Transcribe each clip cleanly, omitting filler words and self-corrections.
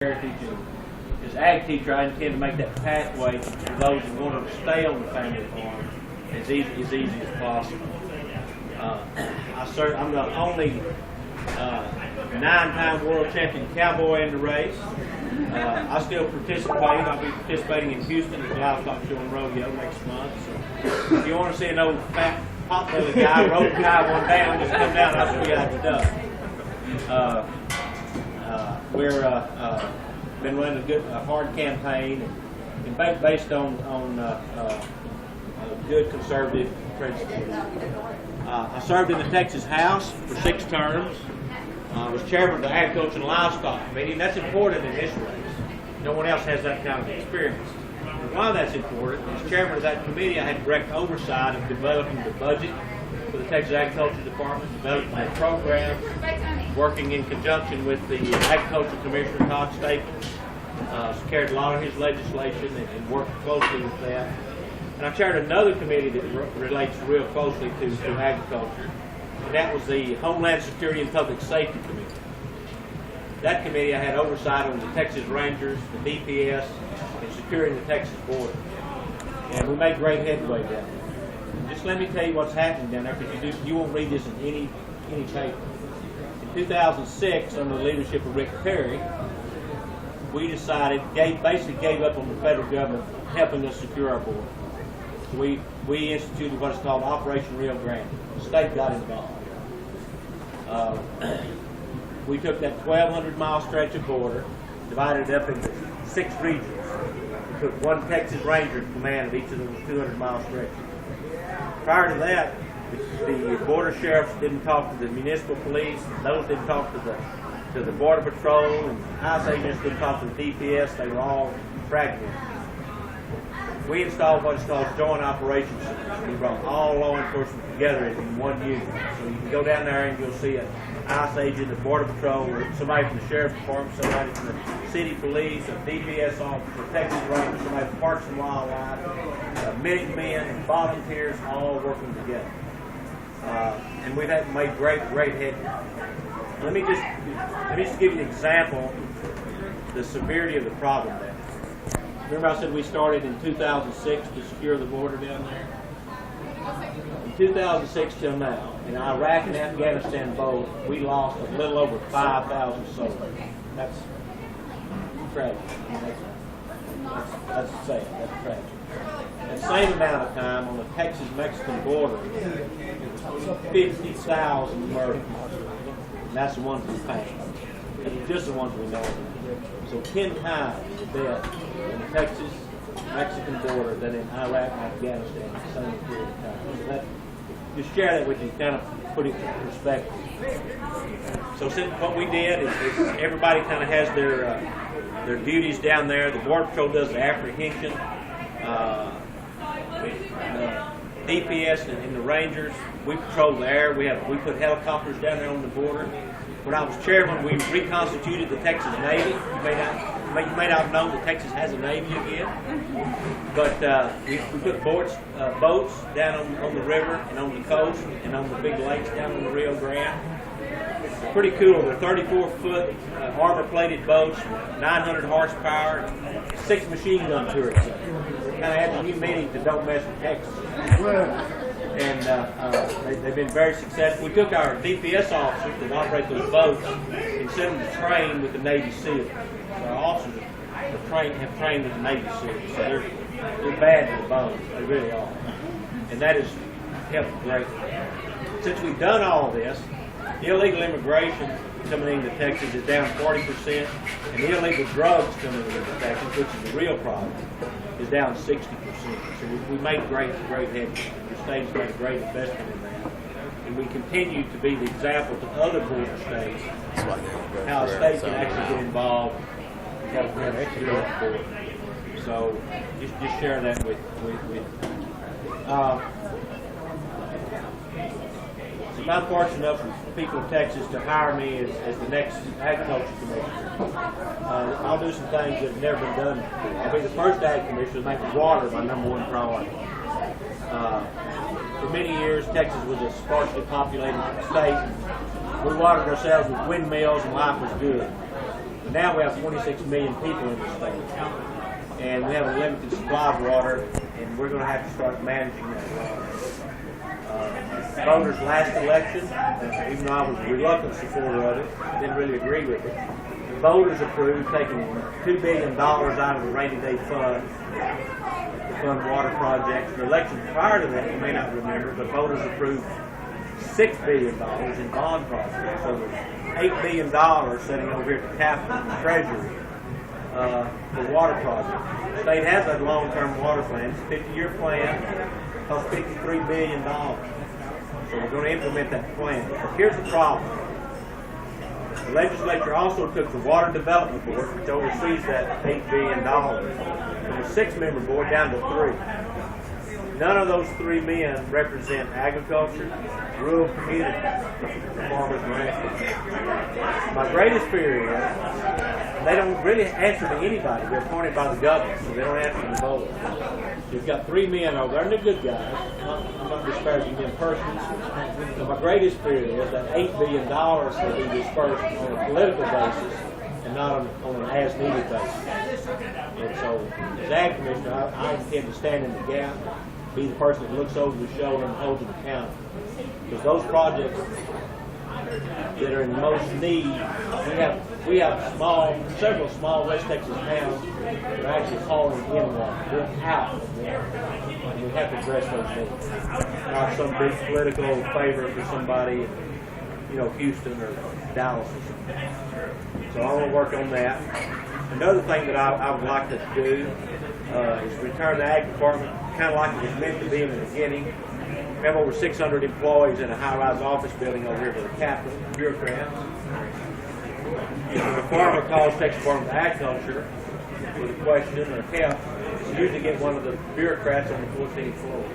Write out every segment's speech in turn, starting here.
heritage, and as ag teacher, I intend to make that pathway for those who want to stay on the family farm as easy as possible. I'm the only 9-time world champion cowboy in the race. I still participate. I'll be participating in Houston at the Livestock Show and Rodeo next month. So if you want to see an old fat pot-belly guy rope tie one down, just come down and I'll show you how it's done. We're been running a hard campaign and based on good conservative principles. I served in the Texas House for 6 terms. I was chairman of the Agriculture and Livestock Committee, and that's important in this race. No one else has that kind of experience. And why that's important, as chairman of that committee, I had direct oversight of developing the budget for the Texas Agriculture Department, developing the program, working in conjunction with the Agriculture Commissioner, Todd Staples, carried a lot of his legislation and worked closely with that. And I chaired another committee that relates real closely to agriculture, and that was the Homeland Security and Public Safety Committee. That committee I had oversight on the Texas Rangers, the DPS, and securing the Texas border. And we made great headway down there. And just let me tell you what's happening down there, because you won't read this in any paper. In 2006, under the leadership of Rick Perry, we decided, basically gave up on the federal government helping us secure our border. So we instituted what is called Operation Rio Grande. The state got involved. We took that 1,200-mile stretch of border, divided it up into 6 regions. We took 1 Texas Ranger in command of each of those 200-mile stretches. Prior to that, the border sheriffs didn't talk to the municipal police. Those didn't talk to the Border Patrol, and ICE agents didn't talk to the DPS. They were all fragmented. We installed what is called Joint Operations Centers. We brought all law enforcement together in one unit. So you can go down there and you'll see an ICE agent, a Border Patrol, or somebody from the Sheriff's Department, somebody from the City Police, a DPS officer, Texas Rangers, somebody from Parks and Wildlife, Minutemen, volunteers, all working together. And we've made great headway. Let me just give you an example of the severity of the problem there. Remember I said we started in 2006 to secure the border down there? From 2006 till now, in Iraq and Afghanistan both, we lost a little over 5,000 soldiers. That's tragic. That's sad. That's tragic. At the same amount of time, on the Texas-Mexican border, it was 50,000 murders. And that's the ones we pay. That's just the ones we know of. So 10 times the death in the Texas-Mexican border than in Iraq and Afghanistan in the same period of time. So that, just share that with you, kind of put it in perspective. So what we did is everybody kind of has their duties down there. The Border Patrol does the apprehension. DPS and the Rangers, we patrol the air. We put helicopters down there on the border. When I was chairman, we reconstituted the Texas Navy. You may not know that Texas has a Navy again, but we put boats down on the river and on the coast and on the big lakes down on the Rio Grande. Pretty cool. They're 34-foot armor-plated boats, 900 horsepower, 6 machine gun turrets. Kind of adds a new meaning to Don't Mess with Texas. And they've been very successful. We took our DPS officers that operate those boats and sent them to train with the Navy SEALs. So our officers have trained with the Navy SEAls. So they're bad to the bone. They really are. And that has helped greatly. Since we've done all this, illegal immigration coming into Texas is down 40%, and illegal drugs coming into Texas, which is the real problem, is down 60%. So we made great headway. The state's made a great investment in that. And we continue to be the example to other border states how a state can actually get involved and help them secure the border. So just share that with So I'm fortunate enough for people in Texas to hire me as the next agriculture commissioner. I'll do some things that have never been done before. I'll be the first ag commissioner to make water my #1 priority. For many years, Texas was a sparsely populated state. We watered ourselves with windmills and life was good. But now we have 26 million people in the state, and we have a limited supply of water, and we're going to have to start managing that water. Voters last election, even though I was a reluctant supporter of it, didn't really agree with it, the voters approved taking $2 billion out of the rainy day fund to fund water projects. The election prior to that, you may not remember, but voters approved $6 billion in bond projects. So there's $8 billion sitting over here at the Capitol, the Treasury, for water projects. The state has a long-term water plan. It's a 50-year plan. It costs $53 billion. So we're going to implement that plan. But here's the problem. The legislature also took the Water Development Board, which oversees that $8 billion, from a 6-member board down to 3. None of those 3 men represent agriculture, rural communities, farmers and ranchers. My greatest fear is they don't really answer to anybody. They're appointed by the government, so they don't answer to the voters. You've got 3 men over there, and they're good guys. I'm not disparaging them personally. But my greatest fear is that $8 billion will be dispersed on a political basis and not on an as-needed basis. And so, as Ag Commissioner, I intend to stand in the gap, be the person that looks over the shoulder and holds them accountable. Because those projects that are in the most need, we have several small West Texas towns that are actually hauling in water. They're out of water. And we have to address those needs. Not some big political favor for somebody in, Houston or Dallas or something. So I want to work on that. Another thing that I would like to do is return the Ag Department kind of like it was meant to be in the beginning. We have over 600 employees in a high-rise office building over here for the Capitol, bureaucrats. When a farmer calls Texas Department of Agriculture with a question or help, you usually get one of the bureaucrats on the 14th floor.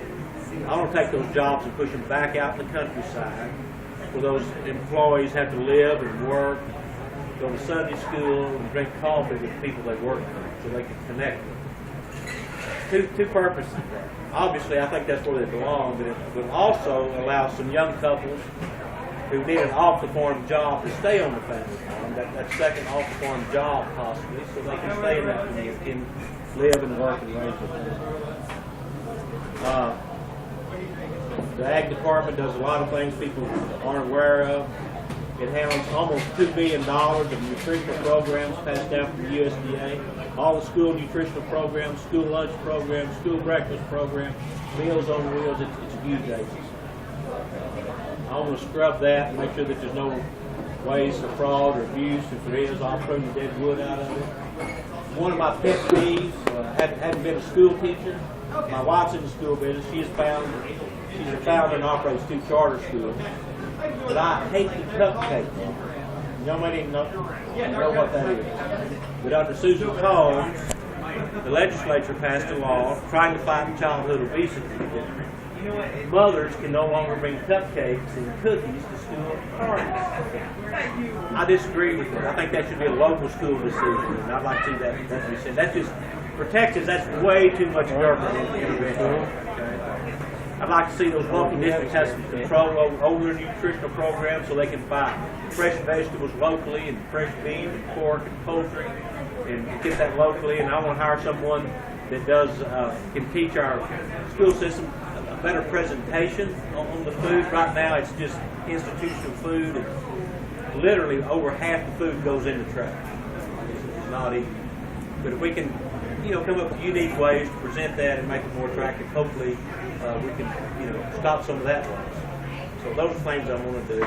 I want to take those jobs and push them back out in the countryside where those employees have to live and work, go to Sunday school, and drink coffee with people they work with so they can connect with. Two purposes there. Obviously, I think that's where they belong, but it will also allow some young couples who need an off-the-farm job to stay on the family farm, that second off-the-farm job possibly, so they can stay in that community and live and work and raise their family. The Ag Department does a lot of things people aren't aware of. It handles almost $2 billion of nutritional programs passed down from the USDA. All the school nutritional programs, school lunch programs, school breakfast programs, Meals on Wheels, it's a huge agency. I want to scrub that and make sure that there's no waste or fraud or abuse. If there is, I'll prune the dead wood out of it. One of my pet peeves, having been a school teacher, my wife's in the school business. She's a founder and operates 2 charter schools. But I hate the cupcake. Y'all might even know what that is. But under Susan Cole, the legislature passed a law trying to fight childhood obesity. Mothers can no longer bring cupcakes and cookies to school parties. I disagree with that. I think that should be a local school decision, and I'd like to see that be said. That's just, for Texas, that's way too much government intervention. I'd like to see those local districts have some control over their nutritional programs so they can buy fresh vegetables locally and fresh beef and pork and poultry and get that locally. And I want to hire someone that can teach our school system a better presentation on the food. Right now it's just institutional food, and literally over half the food goes in the trash. It's not eaten. But if we can come up with unique ways to present that and make it more attractive, hopefully we can, stop some of that waste. So those are things I want to do.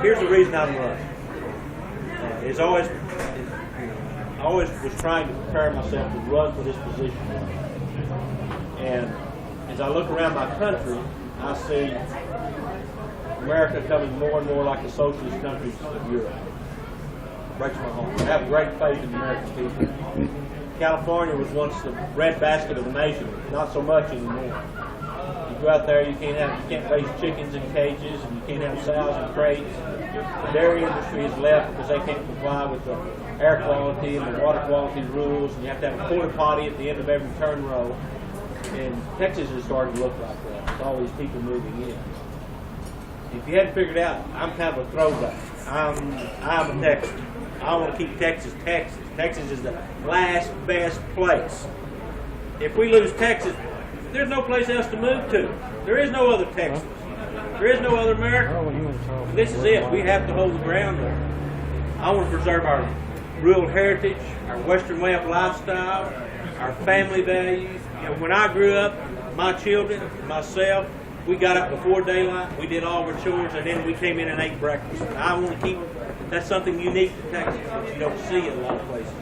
Here's the reason I'm running. I always was trying to prepare myself to run for this position. And as I look around my country, I see America becoming more and more like the socialist countries of Europe. It breaks my heart. I have great faith in the American people. California was once the breadbasket of the nation, not so much anymore. You go out there, you can't raise chickens in cages, and you can't have sows in crates. The dairy industry has left because they can't comply with the air quality and the water quality rules, and you have to have a porta potty at the end of every turn row. And Texas is starting to look like that, with all these people moving in. If you hadn't figured out, I'm kind of a throwback. I'm a Texan. I want to keep Texas, Texas. Texas is the last best place. If we lose Texas, there's no place else to move to. There is no other Texas. There is no other America. This is it. We have to hold the ground there. I want to preserve our rural heritage, our Western way of lifestyle, our family values. You know, when I grew up, my children, myself, we got up before daylight, we did all our chores, and then we came in and ate breakfast. And I want to keep, that's something unique to Texas that you don't see in a lot of places.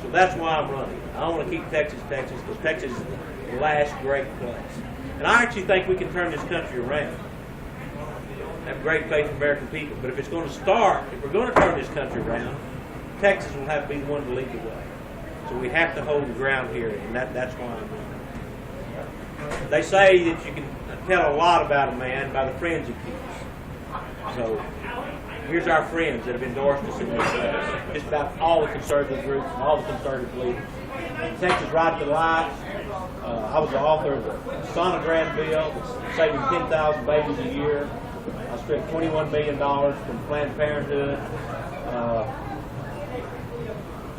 So that's why I'm running. I want to keep Texas, Texas, because Texas is the last great place. And I actually think we can turn this country around. I have great faith in American people, but if it's going to start, if we're going to turn this country around, Texas will have to be the one to lead the way. So we have to hold the ground here, and that's why I'm running. They say that you can tell a lot about a man by the friends he keeps. So here's our friends that have endorsed us in this place. Just about all the conservative groups and all the conservative leaders. Texas Right to Life. I was the author of the sonogram bill that's saving 10,000 babies a year. I spent $21 million from Planned Parenthood.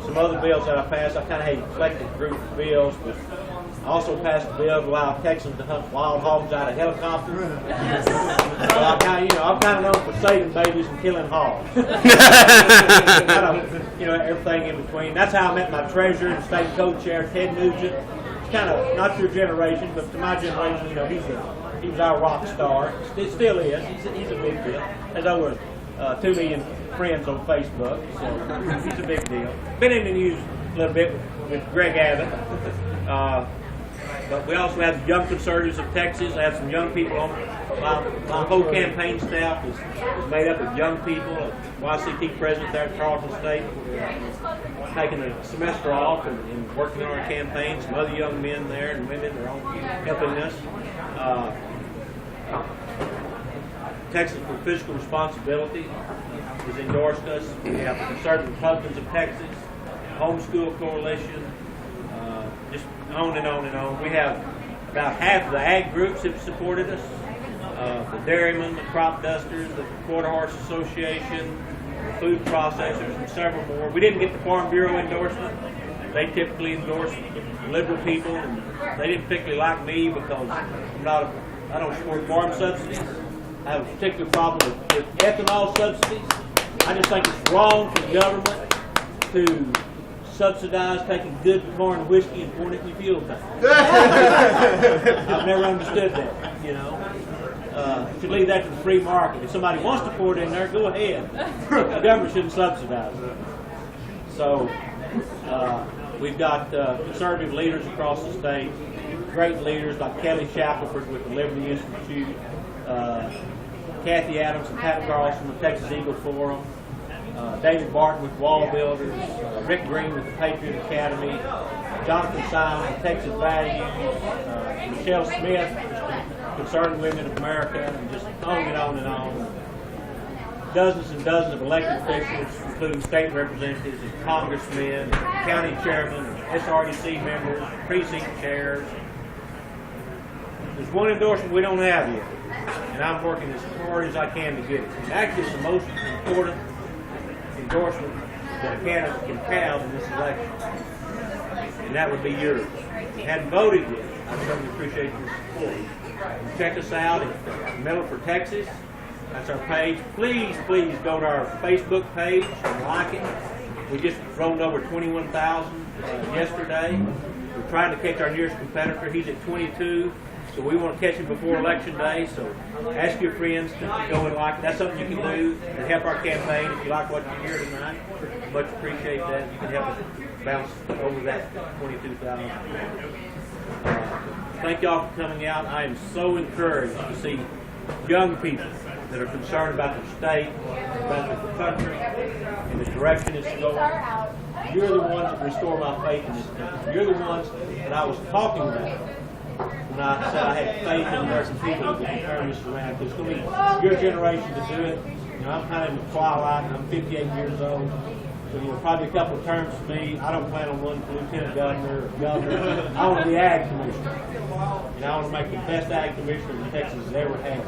Some other bills that I passed, I kind of had an eclectic group of bills, but I also passed a bill to allow Texans to hunt wild hogs out of helicopters. So I'm kind of known for saving babies and killing hogs. Everything in between. That's how I met my treasurer and state co-chair, Ted Nugent. It's kind of not your generation, but to my generation, he was our rock star. It still is. He's a big deal. There's over 2 million friends on Facebook, so he's a big deal. Been in the news a little bit with Greg Abbott. But we also have the Young Conservatives of Texas. I have some young people on. My whole campaign staff is made up of young people. YCT president there at Charleston State. Taking a semester off and working on our campaign. Some other young men there and women are all helping us. Texas for Fiscal Responsibility has endorsed us. We have the Conservative Republicans of Texas, Homeschool Coalition, just on and on and on. We have about half of the ag groups that have supported us. The dairymen, the crop dusters, the Quarter Horse Association, the food processors, and several more. We didn't get the Farm Bureau endorsement. They typically endorse liberal people, and they didn't particularly like me because I don't support farm subsidies. I have a particular problem with ethanol subsidies. I just think it's wrong for the government to subsidize taking good corn and whiskey and pouring it in your fuel tank. I've never understood that, You should leave that to the free market. If somebody wants to pour it in there, go ahead. The government shouldn't subsidize it. So we've got conservative leaders across the state, great leaders like Kelly Shackelford with the Liberty Institute, Kathy Adams and Pat Carlson with Texas Eagle Forum, David Barton with Wall Builders, Rick Green with the Patriot Academy, Jonathan Simon with Texas Values, Michelle Smith, Concerned Women of America, and just on and on and on. Dozens and dozens of elected officials, including state representatives and congressmen, county chairmen, SRDC members, precinct chairs. There's one endorsement we don't have yet, and I'm working as hard as I can to get it. And actually, it's the most important endorsement that a candidate can have in this election, and that would be yours. If you hadn't voted yet, I certainly appreciate your support. Check us out at Miller for Texas. That's our page. Please go to our Facebook page and like it. We just rolled over 21,000 yesterday. We're trying to catch our nearest competitor. He's at 22. So we want to catch him before Election Day. So ask your friends to go and like it. That's something you can do to help our campaign. If you like what you hear tonight, much appreciate that. You can help us bounce over that 22,000. Thank y'all for coming out. I am so encouraged to see young people that are concerned about their state, about the country, and the direction it's going. You're the ones that restore my faith in this country. You're the ones that I was talking about when I said I had faith in American people that can turn this around. Because it's going to be your generation to do it. I'm kind of in the twilight, and I'm 58 years old. So, probably a couple of terms for me. I don't plan on running for lieutenant governor or governor. I want to be ag commissioner. I want to make the best ag commissioner that Texas has ever had.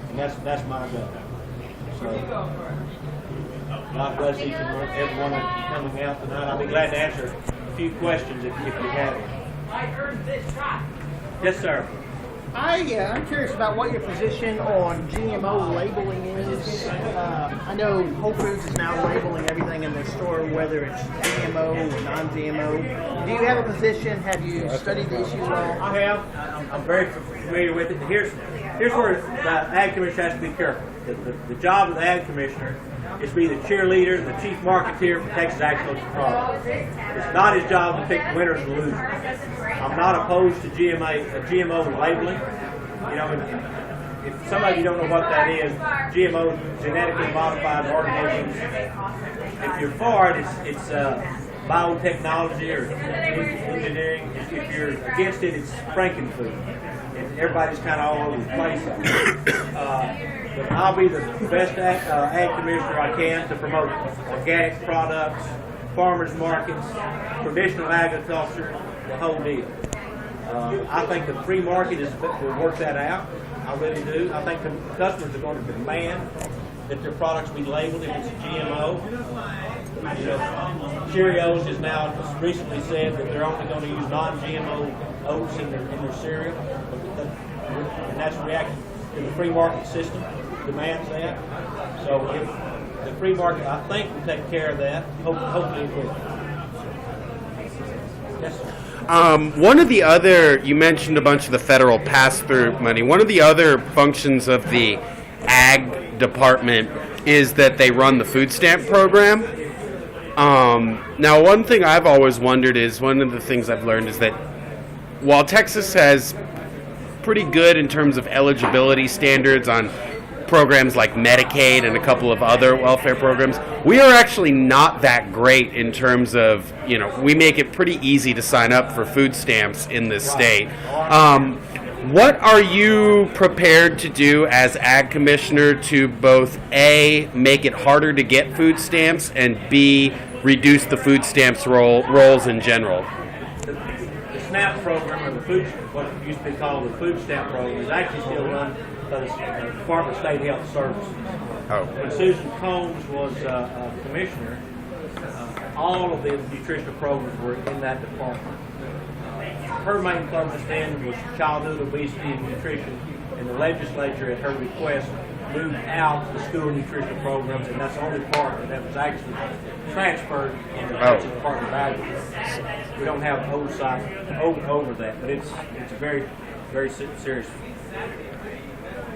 And that's my goal. So, God bless each and every one of you coming out tonight. I'll be glad to answer a few questions if you have any. Yes, sir. I'm curious about what your position on GMO labeling is. I know Whole Foods is now labeling everything in their store, whether it's GMO or non-GMO. Do you have a position? Have you studied the issue at all? I have. I'm very familiar with it. Here's where the Ag Commissioner has to be careful. The job of the Ag Commissioner is to be the cheerleader, the chief marketeer for Texas agricultural products. It's not his job to pick winners and losers. I'm not opposed to GMO labeling. You know, if some of you don't know what that is, GMO, genetically modified organisms. If you're for it, it's biotechnology or engineering. If you're against it, it's frankenfood. And everybody's kind of all over the place. But I'll be the best ag commissioner I can to promote organic products, farmers markets, traditional agriculture, the whole deal. I think the free market will work that out. I really do. I think the customers are going to demand that their products be labeled if it's a GMO. You know, Cheerios has now recently said that they're only going to use non-GMO oats in their cereal, and that's reacting to the free market system demands that. So if the free market, I think, will take care of that. Hopefully it will. Yes, sir. One of the other, you mentioned a bunch of the federal pass-through money. One of the other functions of the Ag Department is that they run the food stamp program. Now, one thing I've always wondered is, one of the things I've learned is that while Texas has pretty good in terms of eligibility standards on programs like Medicaid and a couple of other welfare programs, we are actually not that great in terms of, you know, we make it pretty easy to sign up for food stamps in this state. What are you prepared to do as Ag Commissioner to both A, make it harder to get food stamps, and B, reduce the food stamps rolls in general? The SNAP program, or the food, what used to be called the food stamp program, is actually still run by the Department of State Health Services. Oh. When Susan Combs was commissioner, all of the nutritional programs were in that department. Her main focus then was childhood obesity and nutrition, and the legislature, at her request, moved out the school nutrition programs, and that's the only part that was actually transferred in the Texas Department of Agriculture. We don't have oversight over that, but it's a very, very serious,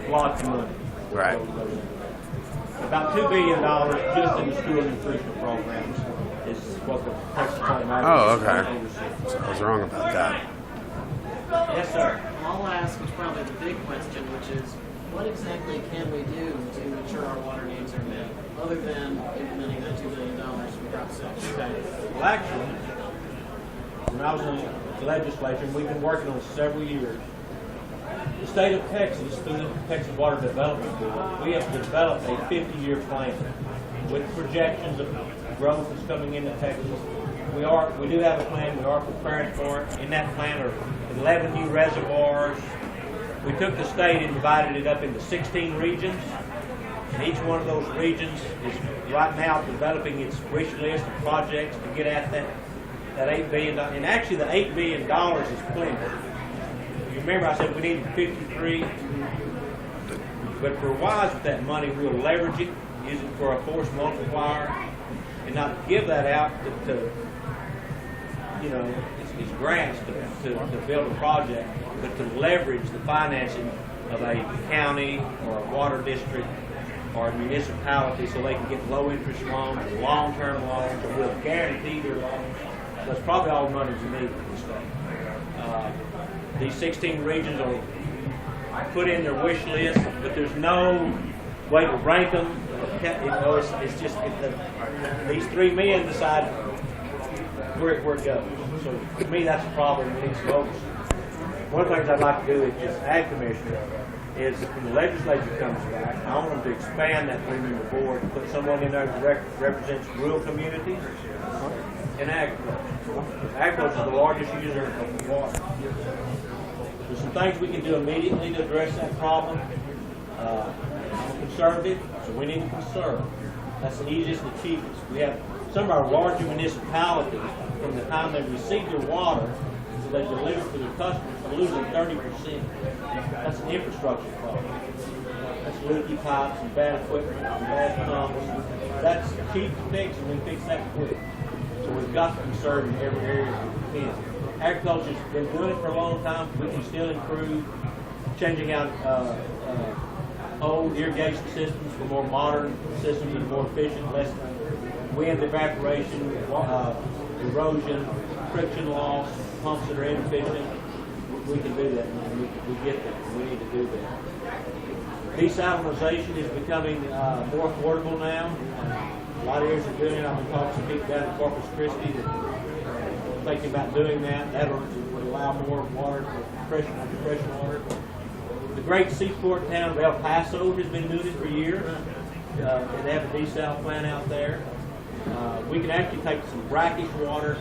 lots of money. Right. About $2 billion just in the school nutrition programs is what the Texas Department of Agriculture oversees. So I was wrong about that. Yes, sir. I'll ask is probably the big question, which is, what exactly can we do to ensure our water needs are met, other than implementing that $2 billion we got set? Well, actually, when I was in the legislature, and we've been working on it several years, the state of Texas, through the Texas Water Development Board, we have developed a 50-year plan with projections of growth that's coming into Texas. We do have a plan. We are preparing for it. In that plan are 11 new reservoirs. We took the state and divided it up into 16 regions. And each one of those regions is right now developing its wish list of projects to get at that $8 billion. And actually, the $8 billion is plenty. You remember I said we needed 53. But if we're wise with that money, we'll leverage it, use it for a force multiplier, and not give that out to you know, it's grants to build a project, but to leverage the financing of a county or a water district or a municipality so they can get low interest loans or long-term loans, or we'll guarantee their loans. That's probably all the money we need for this stuff. These 16 regions will put in their wish list, but there's no way to rank them. You know, it's just these three men decide where it goes. So to me, that's a problem we need to focus. One of the things I'd like to do as Ag Commissioner is when the legislature comes back, I want them to expand that three-member board and put someone in there that represents rural communities and agriculture. Agriculture is the largest user of water. There's some things we can do immediately to address that problem. I'm conservative, so we need to conserve. That's the easiest and cheapest. We have some of our larger municipalities, from the time they receive their water to they deliver to their customers, are losing 30%. That's an infrastructure problem. That's leaky pipes and bad equipment and bad pumps. That's cheap to fix, and we can fix that quick. So we've got to conserve in every area we can. Agriculture's been doing it for a long time. We can still improve, changing out old irrigation systems for more modern systems that are more efficient, less wind evaporation, erosion, friction loss, pumps that are inefficient. We can do that, and we get that. We need to do that. Desalinization is becoming more affordable now. A lot of areas are doing it. I've been talking to people down in Corpus Christi that are thinking about doing that. That would allow more water for fresh water. The great seaport town of El Paso has been doing it for years. They have a desal plant out there. We can actually take some brackish water,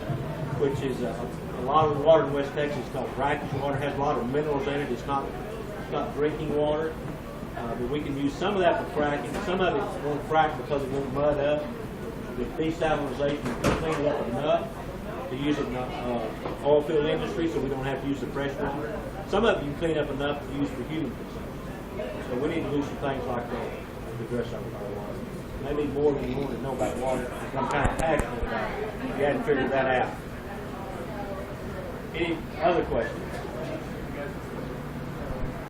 which is a lot of the water in West Texas is called brackish water. It has a lot of minerals in it. It's not drinking water. But we can use some of that for fracking. Some of it won't frack because it won't mud up. With desalinization, we can clean it up enough to use it in the oil field industry, so we don't have to use the fresh water. Some of it you can clean up enough to use for human consumption. So we need to do some things like that to address our water. Maybe more than you want to know about water. I'm kind of passionate about it. You hadn't figured that out. Any other questions?